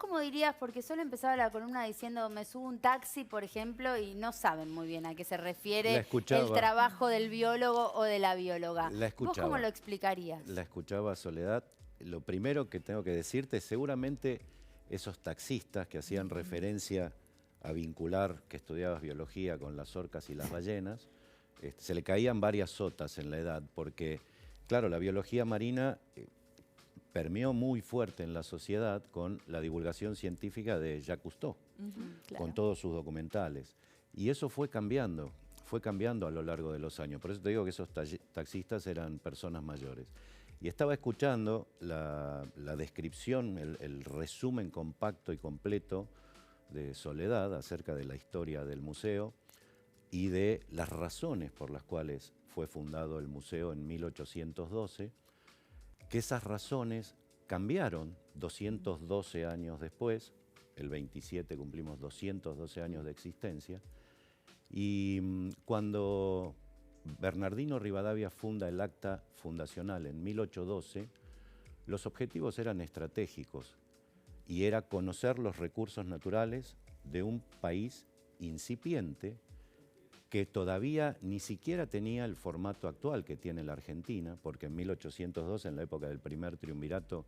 cómo dirías? Porque solo empezaba la columna diciendo me subo un taxi, por ejemplo, y no saben muy bien a qué se La refiere el escuchaba, trabajo del biólogo o de la bióloga. la ¿Vos cómo escuchaba, lo explicarías? la escuchaba Soledad. Lo primero que tengo que decirte, seguramente esos taxistas que hacían referencia a vincular que estudiabas biología con las orcas y las ballenas, se le caían varias sotas en la edad, porque, claro, la biología marina permeó muy fuerte en la sociedad con la divulgación científica de Jacques Cousteau, Claro. con todos sus documentales. Y eso fue cambiando a lo largo de los años. Por eso te digo que esos taxistas eran personas mayores. Y estaba escuchando la descripción, el resumen compacto y completo de Soledad acerca de la historia del museo y de las razones por las cuales fue fundado el museo en 1812, que esas razones cambiaron 212 años después, el 27 cumplimos 212 años de existencia, y cuando Bernardino Rivadavia funda el acta fundacional en 1812, los objetivos eran estratégicos y era conocer los recursos naturales de un país incipiente que todavía ni siquiera tenía el formato actual que tiene la Argentina, porque en 1812, en la época del primer triunvirato,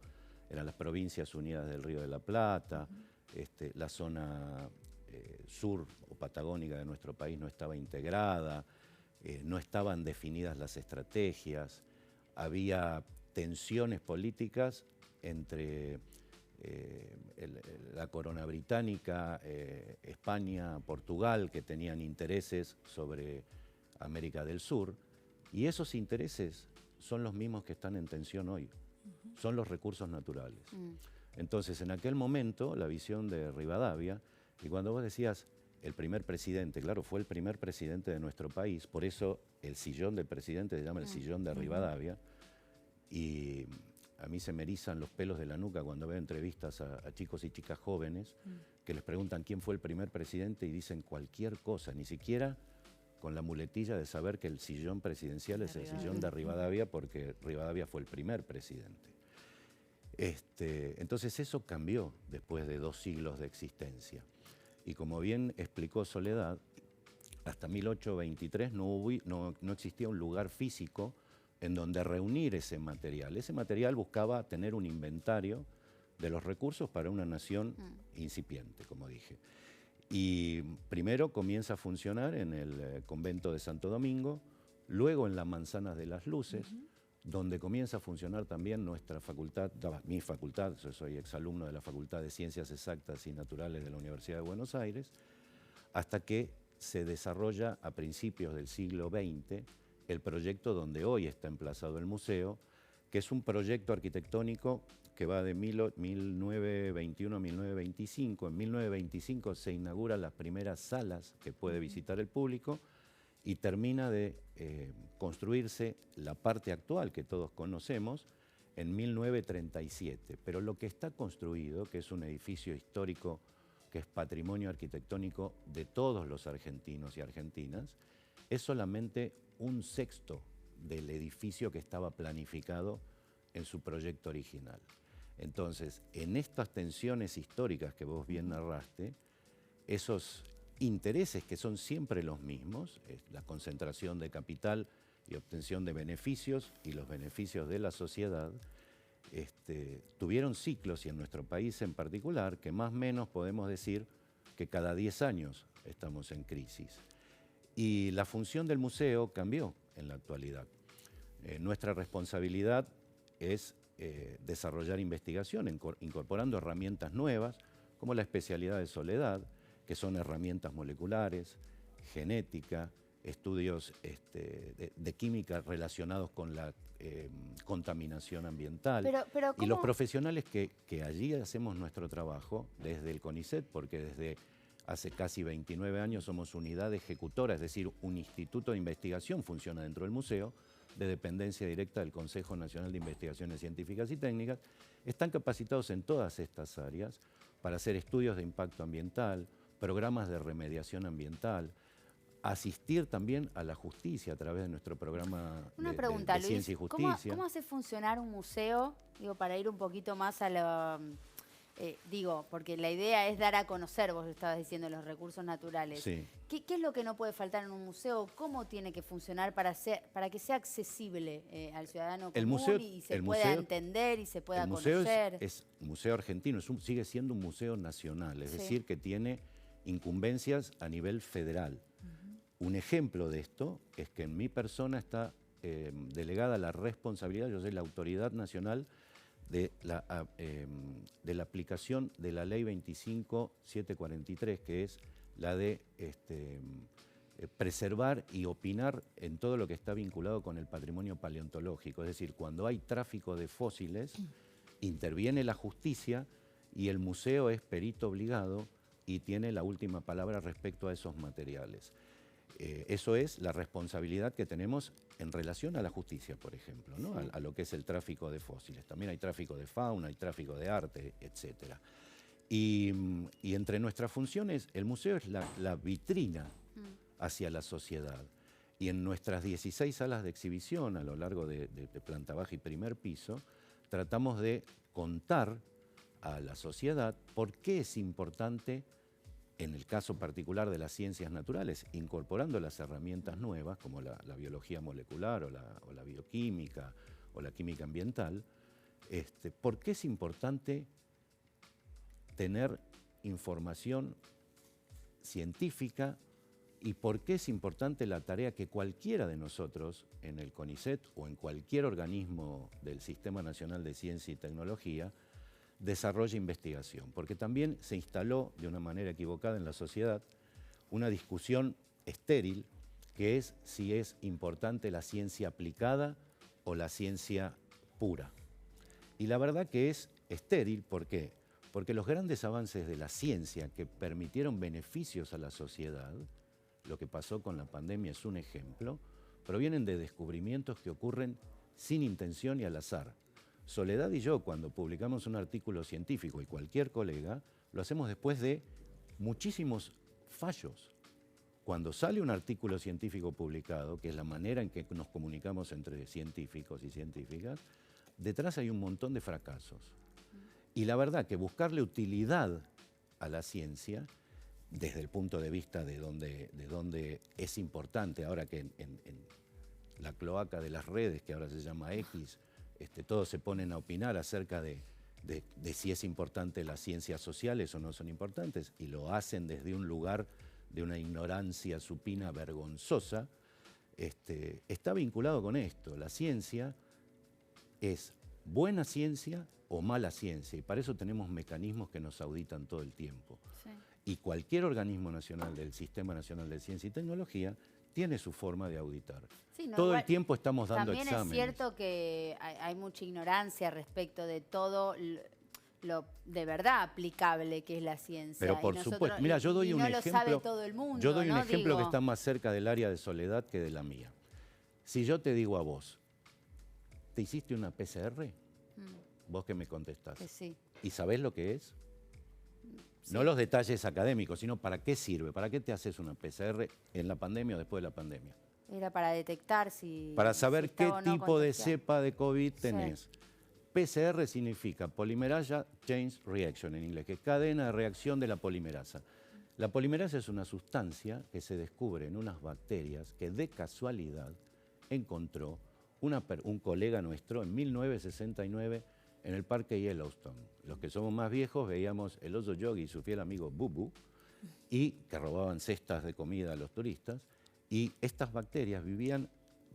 eran las Provincias Unidas del Río de la Plata, la zona sur o patagónica de nuestro país no estaba integrada, no estaban definidas las estrategias, había tensiones políticas entre la corona británica, España, Portugal, que tenían intereses sobre América del Sur, y esos intereses son los mismos que están en tensión hoy, son los recursos naturales. Entonces, en aquel momento, la visión de Rivadavia, y cuando vos decías el primer presidente, claro, fue el primer presidente de nuestro país, por eso el sillón del presidente se llama el sillón de Rivadavia, y a mí se me erizan los pelos de la nuca cuando veo entrevistas a chicos y chicas jóvenes que les preguntan quién fue el primer presidente y dicen cualquier cosa, ni siquiera con la muletilla de saber que el sillón presidencial es el sillón de Rivadavia porque Rivadavia fue el primer presidente. Entonces eso cambió después de 2 siglos de existencia. Y como bien explicó Soledad, hasta 1823 no existía un lugar físico en donde reunir ese material. Ese material buscaba tener un inventario de los recursos para una nación incipiente, como dije. Y primero comienza a funcionar en el convento de Santo Domingo, luego en la Manzana de las Luces, donde comienza a funcionar también nuestra facultad, mi facultad, yo soy exalumno de la Facultad de Ciencias Exactas y Naturales de la Universidad de Buenos Aires, hasta que se desarrolla a principios del siglo XX el proyecto donde hoy está emplazado el museo, que es un proyecto arquitectónico que va de 1921 a 1925. En 1925 se inauguran las primeras salas que puede visitar el público y termina de construirse la parte actual que todos conocemos en 1937. Pero lo que está construido, que es un edificio histórico que es patrimonio arquitectónico de todos los argentinos y argentinas, es solamente 1/6 del edificio que estaba planificado en su proyecto original. Entonces, en estas tensiones históricas que vos bien narraste, esos intereses que son siempre los mismos, la concentración de capital y obtención de beneficios y los beneficios de la sociedad, tuvieron ciclos, y en nuestro país en particular, que más o menos podemos decir que cada 10 años estamos en crisis. Y la función del museo cambió en la actualidad. Nuestra responsabilidad es desarrollar investigación, incorporando herramientas nuevas, como la especialidad de Soledad, que son herramientas moleculares, genética, estudios de química relacionados con la contaminación ambiental. Pero y los ¿cómo? profesionales que allí hacemos nuestro trabajo, desde el CONICET, porque desde hace casi 29 años somos unidad ejecutora, es decir, un instituto de investigación funciona dentro del museo, de dependencia directa del Consejo Nacional de Investigaciones Científicas y Técnicas, están capacitados en todas estas áreas para hacer estudios de impacto ambiental, programas de remediación ambiental, asistir también a la justicia a través de nuestro programa Una pregunta, de Luis, Ciencia y ¿cómo Justicia. hace funcionar un museo? Digo, para ir un poquito más a Digo, porque la idea es dar a conocer, vos estabas diciendo, los recursos naturales. Sí. ¿Qué es lo que no puede faltar en un museo? ¿Cómo tiene que funcionar para que sea accesible al ciudadano común y se pueda entender y se pueda conocer? Es un museo argentino, sigue siendo un museo nacional, es decir, que tiene incumbencias a nivel federal. Un ejemplo de esto es que en mi persona está delegada la responsabilidad, yo soy la autoridad nacional de la aplicación de la ley 25743, que es la de preservar y opinar en todo lo que está vinculado con el patrimonio paleontológico. Es decir, cuando hay tráfico de fósiles, interviene la justicia y el museo es perito obligado y tiene la última palabra respecto a esos materiales. Eso es la responsabilidad que tenemos en relación a la justicia, por ejemplo, ¿no? A lo que es el tráfico de fósiles. También hay tráfico de fauna, hay tráfico de arte, etc. Y entre nuestras funciones, el museo es la vitrina hacia la sociedad. Y en nuestras 16 salas de exhibición a lo largo de planta baja y primer piso, tratamos de contar a la sociedad por qué es importante, en el caso particular de las ciencias naturales, incorporando las herramientas nuevas como la biología molecular o la bioquímica o la química ambiental, ¿por qué es importante tener información científica y por qué es importante la tarea que cualquiera de nosotros en el CONICET o en cualquier organismo del Sistema Nacional de Ciencia y Tecnología desarrolla investigación? Porque también se instaló de una manera equivocada en la sociedad una discusión estéril que es si es importante la ciencia aplicada o la ciencia pura. Y la verdad que es estéril, ¿por qué? Porque los grandes avances de la ciencia que permitieron beneficios a la sociedad, lo que pasó con la pandemia es un ejemplo, provienen de descubrimientos que ocurren sin intención y al azar. Soledad y yo, cuando publicamos un artículo científico y cualquier colega, lo hacemos después de muchísimos fallos. Cuando sale un artículo científico publicado, que es la manera en que nos comunicamos entre científicos y científicas, detrás hay un montón de fracasos. Y la verdad que buscarle utilidad a la ciencia, desde el punto de vista de dónde es importante, ahora que en la cloaca de las redes, que ahora se llama X, todos se ponen a opinar acerca de si es importante las ciencias sociales o no son importantes, y lo hacen desde un lugar de una ignorancia supina vergonzosa, está vinculado con esto. La ciencia es buena ciencia o mala ciencia, y para eso tenemos mecanismos que nos auditan todo el tiempo. Sí. Y cualquier organismo nacional del Sistema Nacional de Ciencia y Tecnología tiene su forma de auditar. Sí, no, todo el tiempo estamos dando exámenes. También es cierto que hay mucha ignorancia respecto de todo lo de verdad aplicable que es la ciencia. Pero por supuesto, mira, yo doy un ejemplo. No lo sabe todo el mundo. Yo doy un ejemplo que está más cerca del área de Soledad que de la mía. Si yo te digo a vos, ¿te hiciste una PCR? ¿Vos qué me contestás? Que sí. ¿Y sabés lo que es? Sí. No los detalles académicos, sino para qué sirve, para qué te haces una PCR en la pandemia o después de la pandemia. Era para detectar si... Para saber qué tipo de cepa de COVID tenés. Sí. PCR significa Polymerase Chain Reaction en inglés, que es cadena de reacción de la polimerasa. La polimerasa es una sustancia que se descubre en unas bacterias que de casualidad encontró un colega nuestro en 1969 en el parque Yellowstone. Los que somos más viejos veíamos el oso Yogi y su fiel amigo Bubu, y que robaban cestas de comida a los turistas, y estas bacterias vivían,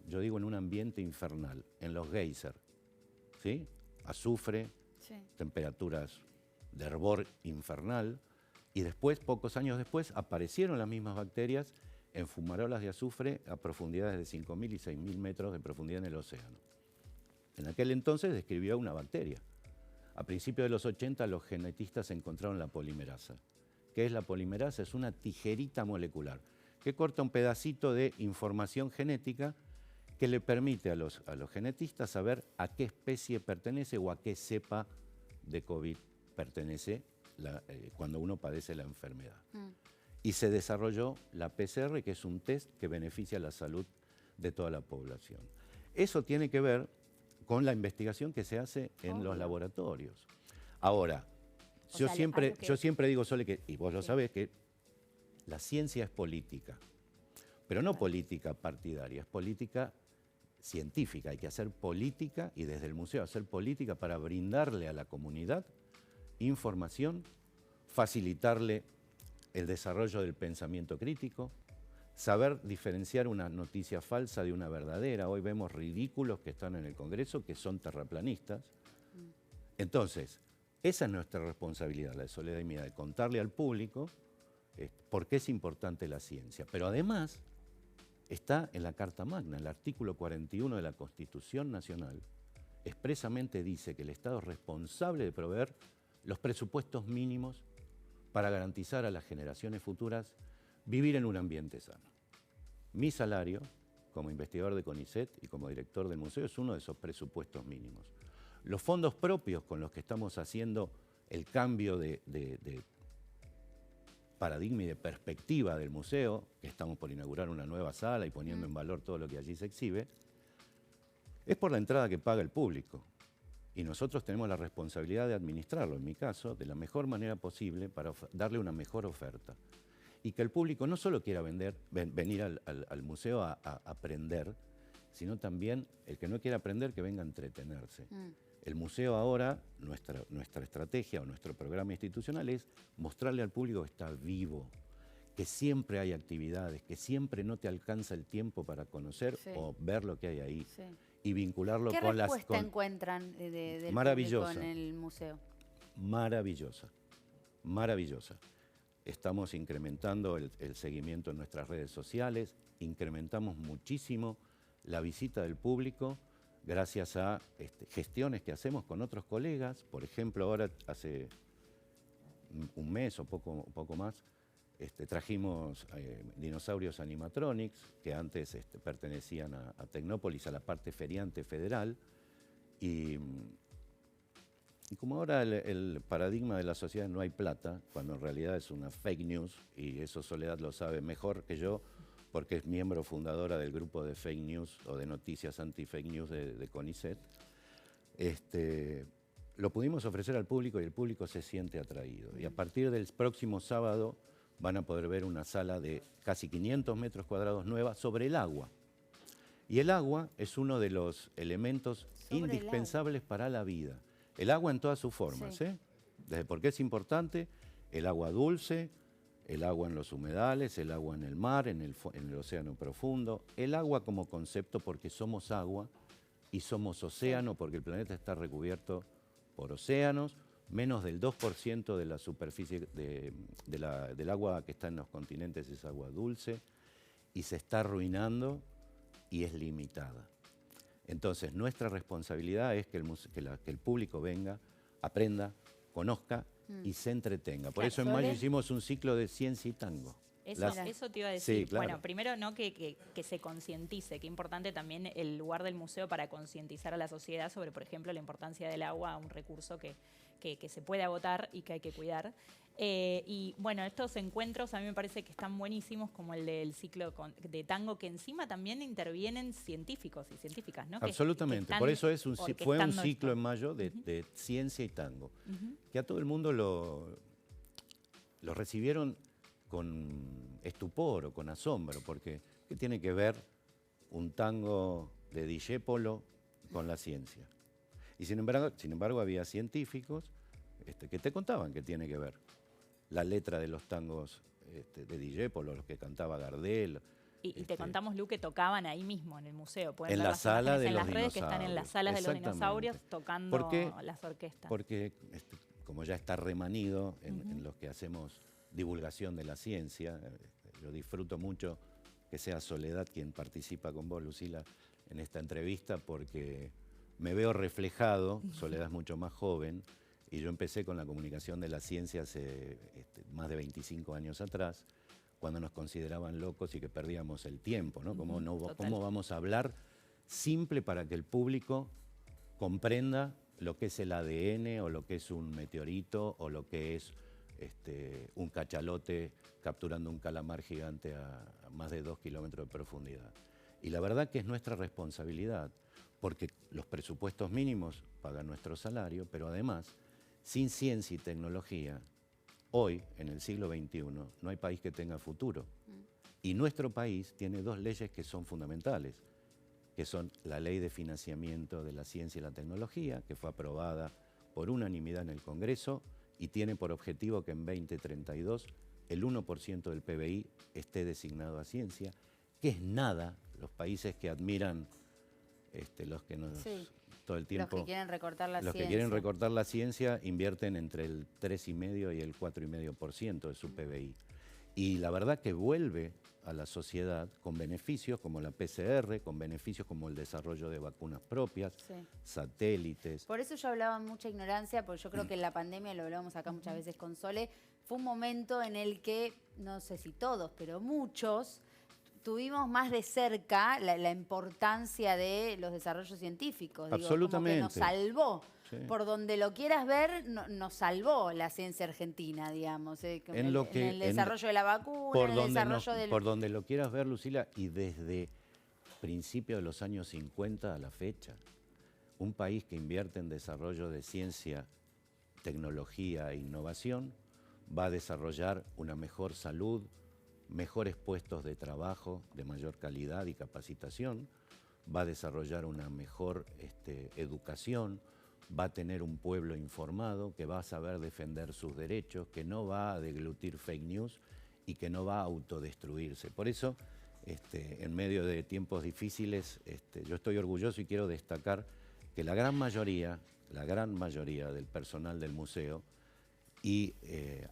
yo digo, en un ambiente infernal, en los geysers, ¿sí? Azufre, sí, temperaturas de hervor infernal, y después, pocos años después, aparecieron las mismas bacterias en fumarolas de azufre a profundidades de 5.000 y 6.000 metros de profundidad en el océano. En aquel entonces describió una bacteria. A principios de los 80 los genetistas encontraron la polimerasa. ¿Qué es la polimerasa? Es una tijerita molecular que corta un pedacito de información genética que le permite a los genetistas saber a qué especie pertenece o a qué cepa de COVID pertenece cuando uno padece la enfermedad. Y se desarrolló la PCR, que es un test que beneficia la salud de toda la población. Eso tiene que ver con la investigación que se hace en los laboratorios. Ahora, Yo siempre digo, Sole, y vos lo sabés, que la ciencia es política, pero no política partidaria, es política científica. Hay que hacer política y desde el museo hacer política para brindarle a la comunidad información, facilitarle el desarrollo del pensamiento crítico, saber diferenciar una noticia falsa de una verdadera. Hoy vemos ridículos que están en el Congreso que son terraplanistas. Entonces, esa es nuestra responsabilidad, la de Soledad y mía, de contarle al público por qué es importante la ciencia. Pero además está en la Carta Magna, el artículo 41 de la Constitución Nacional, expresamente dice que el Estado es responsable de proveer los presupuestos mínimos para garantizar a las generaciones futuras vivir en un ambiente sano. Mi salario, como investigador de CONICET y como director del museo, es uno de esos presupuestos mínimos. Los fondos propios con los que estamos haciendo el cambio de paradigma y de perspectiva del museo, que estamos por inaugurar una nueva sala y poniendo en valor todo lo que allí se exhibe, es por la entrada que paga el público. Y nosotros tenemos la responsabilidad de administrarlo, en mi caso, de la mejor manera posible para darle una mejor oferta. Y que el público no solo quiera venir al museo a aprender, sino también el que no quiera aprender, que venga a entretenerse. El museo ahora, nuestra estrategia o nuestro programa institucional es mostrarle al público que está vivo, que siempre hay actividades, que siempre no te alcanza el tiempo para conocer o ver lo que hay ahí. Sí. Y vincularlo con las... ¿Qué respuesta encuentran del público en el museo? Maravillosa, maravillosa. Estamos incrementando el seguimiento en nuestras redes sociales, incrementamos muchísimo la visita del público gracias a gestiones que hacemos con otros colegas. Por ejemplo, ahora hace un mes o poco más, trajimos dinosaurios animatronics, que antes pertenecían a Tecnópolis, a la parte feriante federal, y como ahora el paradigma de la sociedad no hay plata, cuando en realidad es una fake news, y eso Soledad lo sabe mejor que yo, porque es miembro fundadora del grupo de fake news o de noticias anti-fake news de CONICET, lo pudimos ofrecer al público y el público se siente atraído. Y a partir del próximo sábado van a poder ver una sala de casi 500 metros cuadrados nueva sobre el agua. Y el agua es uno de los elementos indispensables para la vida. El agua en todas sus formas, Desde por qué es importante, el agua dulce, el agua en los humedales, el agua en el mar, en el océano profundo, el agua como concepto porque somos agua y somos océano porque el planeta está recubierto por océanos, menos del 2% de la superficie del agua que está en los continentes es agua dulce y se está arruinando y es limitada. Entonces, nuestra responsabilidad es que el público venga, aprenda, conozca y se entretenga. Por eso en mayo hicimos un ciclo de ciencia y tango. Eso te iba a decir. Sí, claro. Bueno, primero que se concientice, que importante también el lugar del museo para concientizar a la sociedad sobre, por ejemplo, la importancia del agua, un recurso que se puede agotar y que hay que cuidar. Y bueno, estos encuentros a mí me parece que están buenísimos, como el del ciclo de tango, que encima también intervienen científicos y científicas, ¿no? Absolutamente, por eso fue un ciclo en mayo de ciencia y tango, que a todo el mundo lo recibieron con estupor o con asombro, porque ¿qué tiene que ver un tango de Discépolo con la ciencia? Y sin embargo había científicos que te contaban qué tiene que ver la letra de los tangos de Discépolo, los que cantaba Gardel. Y te contamos, Lu, que tocaban ahí mismo en el museo. Pueden en ver la sala de en los las redes dinosaurios. Que están en las salas de los dinosaurios tocando las orquestas. Porque como ya está remanido en los que hacemos divulgación de la ciencia, yo disfruto mucho que sea Soledad quien participa con vos, Lucila, en esta entrevista, porque me veo reflejado. Soledad es mucho más joven, y yo empecé con la comunicación de la ciencia hace más de 25 años atrás, cuando nos consideraban locos y que perdíamos el tiempo, ¿no? ¿Cómo vamos a hablar simple para que el público comprenda lo que es el ADN o lo que es un meteorito o lo que es un cachalote capturando un calamar gigante a más de 2 kilómetros de profundidad? Y la verdad que es nuestra responsabilidad, porque los presupuestos mínimos pagan nuestro salario, pero además, Sin ciencia y tecnología, hoy, en el siglo XXI, no hay país que tenga futuro. Y nuestro país tiene dos leyes que son fundamentales, que son la Ley de Financiamiento de la Ciencia y la Tecnología, que fue aprobada por unanimidad en el Congreso y tiene por objetivo que en 2032 el 1% del PBI esté designado a ciencia, que es nada. Los países que admiran, los que nos... Sí. Todo el tiempo, los que quieren recortar la ciencia. Los que quieren recortar la ciencia invierten entre el 3,5 y el 4,5% de su PBI. Y la verdad que vuelve a la sociedad con beneficios como la PCR, con beneficios como el desarrollo de vacunas propias, sí, satélites. Por eso yo hablaba mucha ignorancia, porque yo creo que en la pandemia, lo hablábamos acá muchas veces con Sole, fue un momento en el que, no sé si todos, pero muchos, tuvimos más de cerca la importancia de los desarrollos científicos. Absolutamente. Digo, como que nos salvó. Sí. Por donde lo quieras ver, nos salvó la ciencia argentina, digamos. En el desarrollo de la vacuna, en el desarrollo del... Por donde lo quieras ver, Lucila, y desde principios de los años 50 a la fecha, un país que invierte en desarrollo de ciencia, tecnología e innovación va a desarrollar una mejor salud, mejores puestos de trabajo de mayor calidad y capacitación, va a desarrollar una mejor educación, va a tener un pueblo informado que va a saber defender sus derechos, que no va a deglutir fake news y que no va a autodestruirse. Por eso, en medio de tiempos difíciles, yo estoy orgulloso y quiero destacar que la gran mayoría del personal del museo y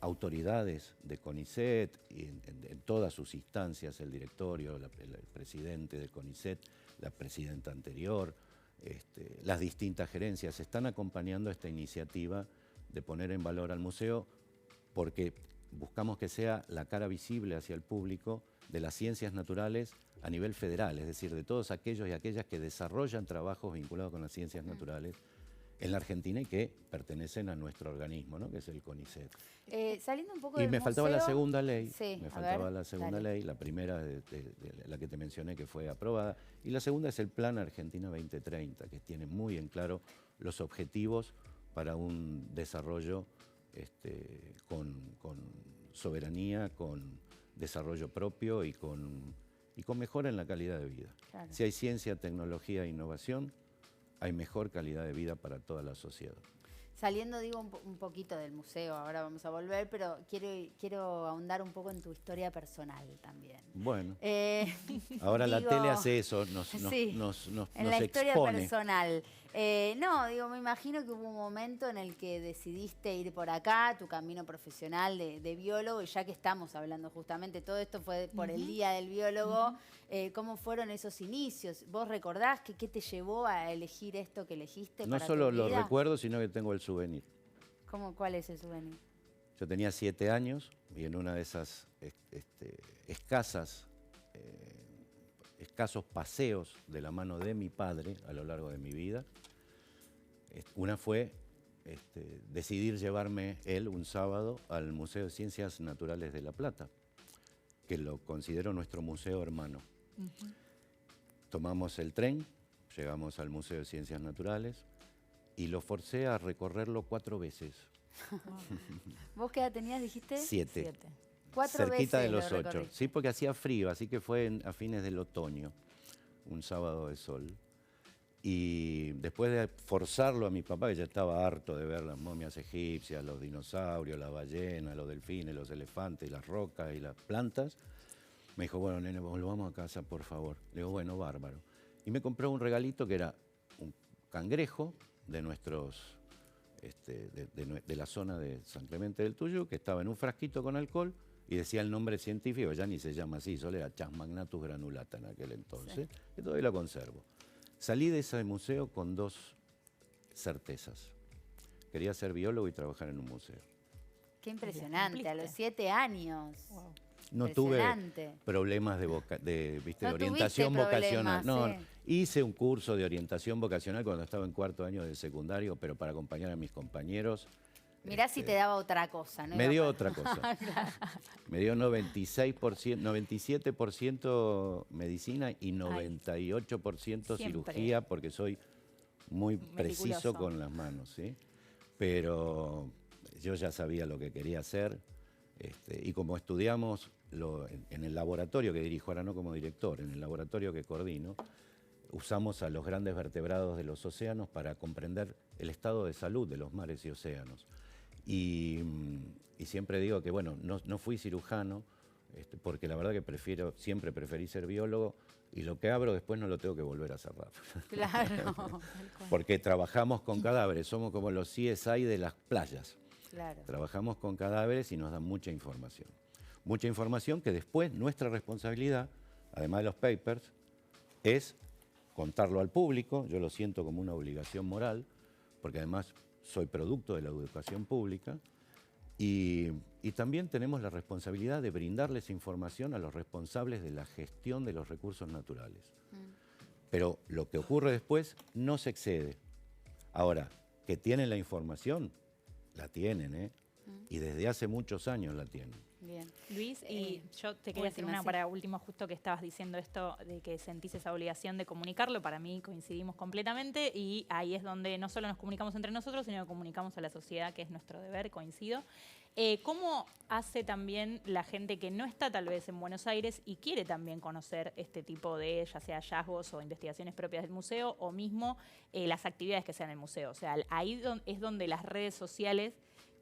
autoridades de CONICET, y en todas sus instancias, el directorio, el presidente de CONICET, la presidenta anterior, las distintas gerencias, están acompañando esta iniciativa de poner en valor al museo porque buscamos que sea la cara visible hacia el público de las ciencias naturales a nivel federal, es decir, de todos aquellos y aquellas que desarrollan trabajos vinculados con las ciencias naturales en la Argentina y que pertenecen a nuestro organismo, ¿no? Que es el CONICET. Saliendo un poco del museo... Y me faltaba la segunda ley, sí, la primera de la que te mencioné que fue aprobada, y la segunda es el Plan Argentina 2030, que tiene muy en claro los objetivos para un desarrollo con soberanía, con desarrollo propio y con mejora en la calidad de vida. Claro. Si hay ciencia, tecnología e innovación, hay mejor calidad de vida para toda la sociedad. Saliendo, digo, un poquito del museo, ahora vamos a volver, pero quiero ahondar un poco en tu historia personal también. Bueno, ahora la tele hace eso, nos en la historia expone. Personal. Me imagino que hubo un momento en el que decidiste ir por acá, tu camino profesional de biólogo, y ya que estamos hablando justamente, todo esto fue por el Día del Biólogo, ¿cómo fueron esos inicios? ¿Vos recordás qué te llevó a elegir esto que elegiste? No solo lo recuerdo, sino que tengo el souvenir. ¿Cuál es el souvenir? Yo tenía 7 años y en una de esas escasos paseos de la mano de mi padre a lo largo de mi vida, una fue decidir llevarme él un sábado al Museo de Ciencias Naturales de La Plata, que lo considero nuestro museo hermano. Tomamos el tren, llegamos al Museo de Ciencias Naturales y lo forcé a recorrerlo 4 veces. ¿Vos qué edad tenías, dijiste? 7. 4 cerquita veces de los 8. Sí, porque hacía frío, así que fue a fines del otoño, un sábado de sol. Y después de forzarlo a mi papá, que ya estaba harto de ver las momias egipcias, los dinosaurios, las ballenas, los delfines, los elefantes, las rocas y las plantas, me dijo, bueno, nene, volvamos a casa, por favor. Le digo, bueno, bárbaro. Y me compró un regalito que era un cangrejo de nuestros, de la zona de San Clemente del Tuyú, que estaba en un frasquito con alcohol y decía el nombre científico, ya ni se llama así, solo era Chasmagnatus granulata en aquel entonces, sí, que todavía lo conservo. Salí de ese museo con 2 certezas. Quería ser biólogo y trabajar en un museo. Qué impresionante, a los 7 años. Wow. No tuve problemas de orientación vocacional. No, sí. Hice un curso de orientación vocacional cuando estaba en 4º año de secundario, pero para acompañar a mis compañeros. Mirá si te daba otra cosa, ¿no? Me dio otra cosa. Claro. Me dio 97% medicina y 98% cirugía, porque soy muy preciso con las manos, ¿sí? pero yo ya sabía lo que quería hacer, y como estudiamos en el laboratorio que dirijo, ahora no como director, en el laboratorio que coordino, usamos a los grandes vertebrados de los océanos para comprender el estado de salud de los mares y océanos. Y siempre digo que, bueno, no fui cirujano, porque la verdad que siempre preferí ser biólogo, y lo que abro después no lo tengo que volver a cerrar. Claro. Porque trabajamos con cadáveres, somos como los CSI de las playas. Claro. Trabajamos con cadáveres y nos dan mucha información. Mucha información que después nuestra responsabilidad, además de los papers, es contarlo al público. Yo lo siento como una obligación moral, porque además soy producto de la educación pública, y también tenemos la responsabilidad de brindarles información a los responsables de la gestión de los recursos naturales. Pero lo que ocurre después no se excede. Ahora, que tienen la información, la tienen, ¿eh? Y desde hace muchos años la tienen. Bien. Luis, y yo te quería hacer una para último, justo que estabas diciendo esto de que sentís esa obligación de comunicarlo. Para mí coincidimos completamente, y ahí es donde no solo nos comunicamos entre nosotros, sino que comunicamos a la sociedad, que es nuestro deber, coincido. ¿Cómo hace también la gente que no está tal vez en Buenos Aires y quiere también conocer este tipo de, ya sea hallazgos o investigaciones propias del museo, o mismo las actividades que sean en el museo? O sea, ahí es donde las redes sociales,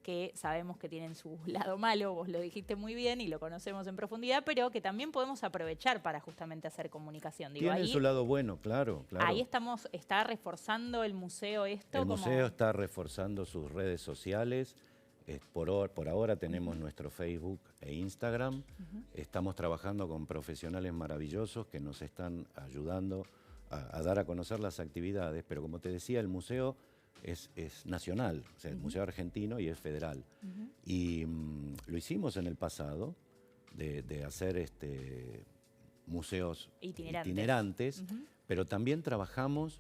que sabemos que tienen su lado malo, vos lo dijiste muy bien y lo conocemos en profundidad, pero que también podemos aprovechar para justamente hacer comunicación. Digo, Tienen ahí, su lado bueno, claro. Ahí está reforzando el museo esto. El museo está reforzando sus redes sociales. Por ahora tenemos nuestro Facebook e Instagram. Estamos trabajando con profesionales maravillosos que nos están ayudando a dar a conocer las actividades, pero como te decía, el museo es nacional, o sea, el Museo Argentino, y es federal. Y lo hicimos en el pasado, de hacer museos itinerantes, pero también trabajamos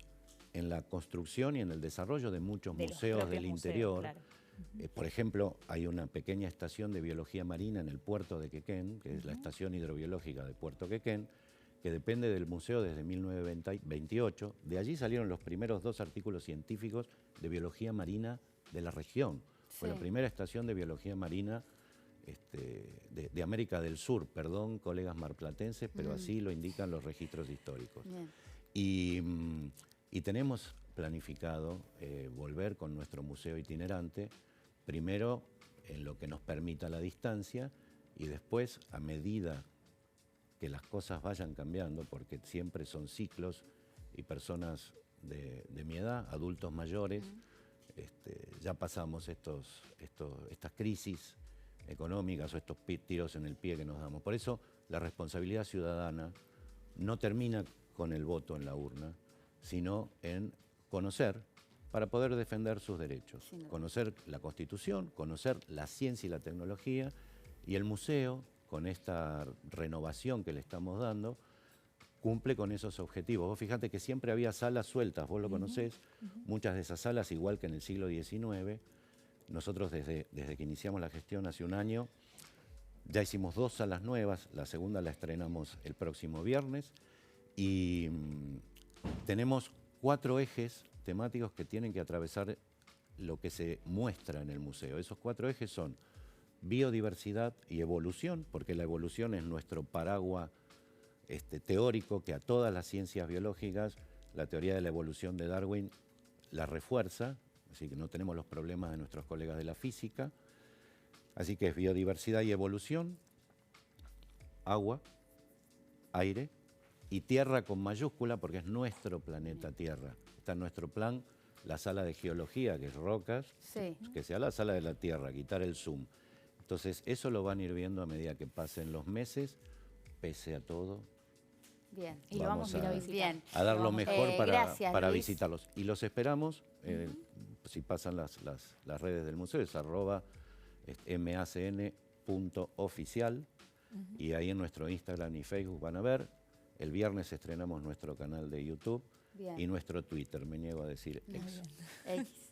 en la construcción y en el desarrollo de muchos museos del interior. Claro. Por ejemplo, hay una pequeña estación de biología marina en el puerto de Quequén, que es la estación hidrobiológica de Puerto Quequén, que depende del museo desde 1928. De allí salieron los primeros 2 artículos científicos de biología marina de la región. Sí. Fue la primera estación de biología marina de América del Sur, perdón, colegas marplatenses, pero así lo indican los registros históricos. Y tenemos planificado volver con nuestro museo itinerante, primero en lo que nos permita la distancia, y después, a medida que las cosas vayan cambiando, porque siempre son ciclos, y personas de mi edad, adultos mayores, ya pasamos estas crisis económicas o estos tiros en el pie que nos damos. Por eso la responsabilidad ciudadana no termina con el voto en la urna, sino en conocer para poder defender sus derechos. Sí, no. Conocer la Constitución, conocer la ciencia y la tecnología, y el museo, con esta renovación que le estamos dando, cumple con esos objetivos. Vos fíjate que siempre había salas sueltas, vos lo conocés, muchas de esas salas, igual que en el siglo XIX. Nosotros desde que iniciamos la gestión hace un año, ya hicimos 2 salas nuevas, la segunda la estrenamos el próximo viernes, y tenemos 4 ejes temáticos que tienen que atravesar lo que se muestra en el museo. Esos 4 ejes son biodiversidad y evolución, porque la evolución es nuestro paraguas teórico que a todas las ciencias biológicas, la teoría de la evolución de Darwin la refuerza, así que no tenemos los problemas de nuestros colegas de la física. Así que es biodiversidad y evolución, agua, aire y tierra con mayúscula, porque es nuestro planeta Tierra. Está en nuestro plan la sala de geología, que es rocas, que sea la sala de la Tierra, quitar el zoom. Entonces, eso lo van a ir viendo a medida que pasen los meses, pese a todo. Bien, y lo vamos a ir a visitar. A dar lo mejor para Luis. visitarlos. Y los esperamos, si pasan las redes del museo, es @macn.oficial, y ahí en nuestro Instagram y Facebook van a ver. El viernes estrenamos nuestro canal de YouTube y nuestro Twitter, me niego a decir X. Gracias.